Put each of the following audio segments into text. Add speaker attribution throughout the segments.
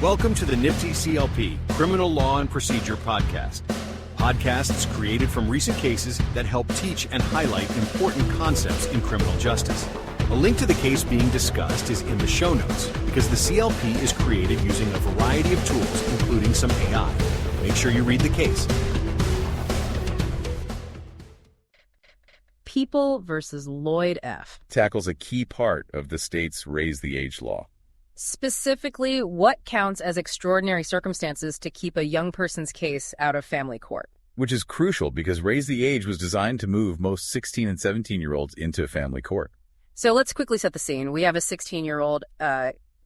Speaker 1: Welcome to the Nifty CLP, Criminal Law and Procedure Podcast. Podcasts created from recent cases that help teach and highlight important concepts in criminal justice. A link to the case being discussed is in the show notes because the CLP is created using a variety of tools, including some AI. Make sure you read the case.
Speaker 2: People versus Lloyd F.
Speaker 3: tackles a key part of the state's raise the age law.
Speaker 2: Specifically, what counts as extraordinary circumstances to keep a young person's case out of family court?
Speaker 3: Which is crucial because raise the age was designed to move most 16 and 17-year-olds into family court.
Speaker 2: So let's quickly set the scene. We have a 16-year-old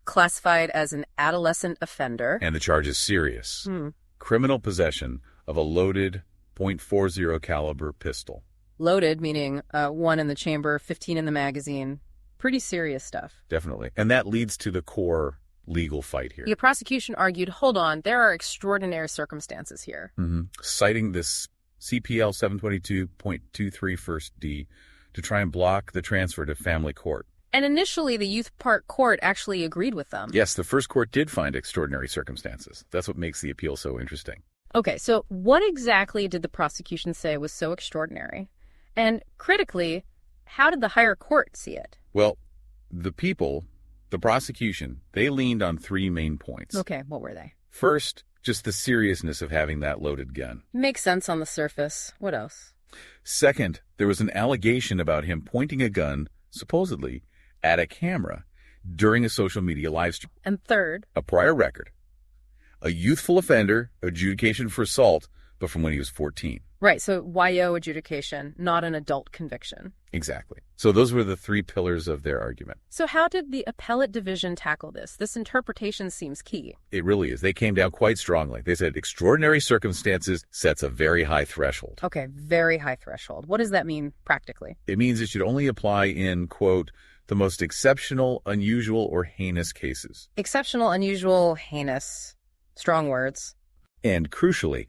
Speaker 2: classified as an adolescent offender.
Speaker 3: And the charge is serious. Criminal possession of a loaded .40 caliber pistol.
Speaker 2: Loaded, meaning 1 in the chamber, 15 in the magazine. Pretty serious stuff.
Speaker 3: Definitely. And that leads to the core legal fight here.
Speaker 2: The prosecution argued, hold on, there are extraordinary circumstances here.
Speaker 3: Citing this CPL 722.23 first D to try and block the transfer to family court.
Speaker 2: And initially, the youth part court actually agreed with them.
Speaker 3: Yes, the first court did find extraordinary circumstances. That's what makes the appeal so interesting.
Speaker 2: Okay, so what exactly did the prosecution say was so extraordinary? And critically, how did the higher court see it?
Speaker 3: Well, the prosecution, they leaned on 3 main points.
Speaker 2: Okay, what were they?
Speaker 3: First, just the seriousness of having that loaded gun.
Speaker 2: Makes sense on the surface. What else?
Speaker 3: Second, there was an allegation about him pointing a gun, supposedly, at a camera during a social media live stream.
Speaker 2: And third?
Speaker 3: A prior record. A youthful offender, adjudication for assault, but from when he was 14.
Speaker 2: Right, so YO adjudication, not an adult conviction.
Speaker 3: Exactly. So those were the 3 pillars of their argument.
Speaker 2: So how did the appellate division tackle this? This interpretation seems key.
Speaker 3: It really is. They came down quite strongly. They said extraordinary circumstances sets a very high threshold.
Speaker 2: Okay, very high threshold. What does that mean practically?
Speaker 3: It means it should only apply in, quote, the most exceptional, unusual, or heinous cases.
Speaker 2: Exceptional, unusual, heinous. Strong words.
Speaker 3: And crucially,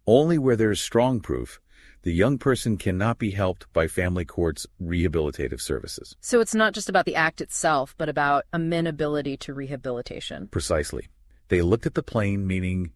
Speaker 3: only where there is strong proof, the young person cannot be helped by family court's rehabilitative services.
Speaker 2: So it's not just about the act itself, but about amenability to rehabilitation.
Speaker 3: Precisely. They looked at the plain, meaning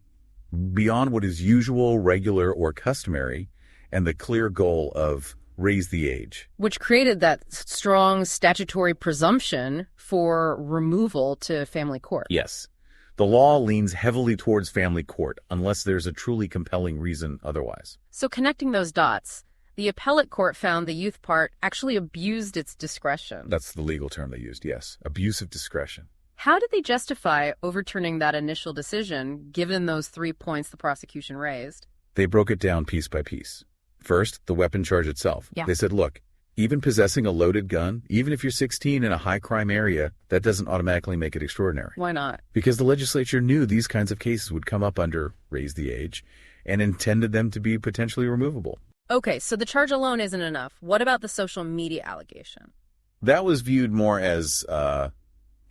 Speaker 3: beyond what is usual, regular, or customary, and the clear goal of raise the age.
Speaker 2: Which created that strong statutory presumption for removal to family court.
Speaker 3: Yes. The law leans heavily towards family court unless there's a truly compelling reason otherwise.
Speaker 2: So connecting those dots, the appellate court found the youth part actually abused its discretion.
Speaker 3: That's the legal term they used, yes. Abuse of discretion.
Speaker 2: How did they justify overturning that initial decision, given those 3 points the prosecution raised?
Speaker 3: They broke it down piece by piece. First, the weapon charge itself.
Speaker 2: Yeah.
Speaker 3: They said, look, even possessing a loaded gun, even if you're 16 in a high crime area, that doesn't automatically make it extraordinary.
Speaker 2: Why not?
Speaker 3: Because the legislature knew these kinds of cases would come up under raise the age and intended them to be potentially removable.
Speaker 2: Okay, so the charge alone isn't enough. What about the social media allegation?
Speaker 3: That was viewed more as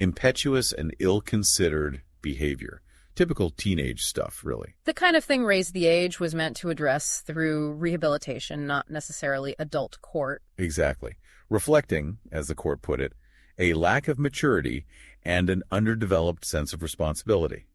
Speaker 3: impetuous and ill-considered behavior. Typical teenage stuff, really.
Speaker 2: The kind of thing raise the age was meant to address through rehabilitation, not necessarily adult court.
Speaker 3: Exactly. Reflecting, as the court put it, a lack of maturity and an underdeveloped sense of responsibility.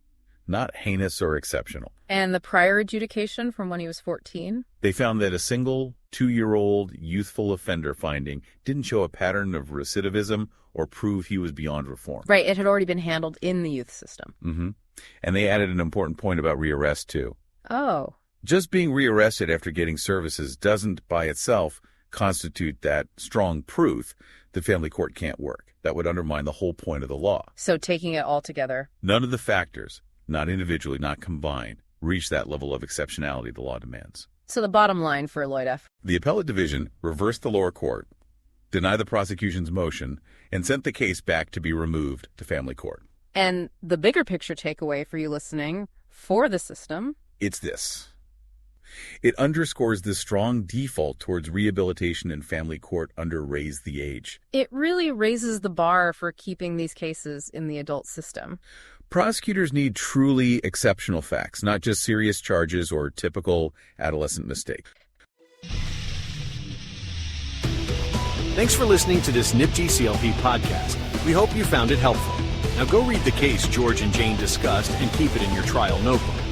Speaker 3: Not heinous or exceptional.
Speaker 2: And the prior adjudication from when he was 14?
Speaker 3: They found that a single 2-year-old youthful offender finding didn't show a pattern of recidivism or prove he was beyond reform.
Speaker 2: Right, it had already been handled in the youth system.
Speaker 3: And they added an important point about rearrest, too.
Speaker 2: Oh.
Speaker 3: Just being rearrested after getting services doesn't, by itself, constitute that strong proof that family court can't work. That would undermine the whole point of the law.
Speaker 2: So taking it all together.
Speaker 3: None of the factors, not individually, not combined, reach that level of exceptionality the law demands.
Speaker 2: So the bottom line for Lloyd F.
Speaker 3: The appellate division reversed the lower court, denied the prosecution's motion, and sent the case back to be removed to family court.
Speaker 2: And the bigger picture takeaway for you listening for the system?
Speaker 3: It's this. It underscores the strong default towards rehabilitation in family court under raise the age.
Speaker 2: It really raises the bar for keeping these cases in the adult system.
Speaker 3: Prosecutors need truly exceptional facts, not just serious charges or typical adolescent mistakes.
Speaker 1: Thanks for listening to this Nifty CLP podcast. We hope you found it helpful. Now go read the case George and Jane discussed and keep it in your trial notebook.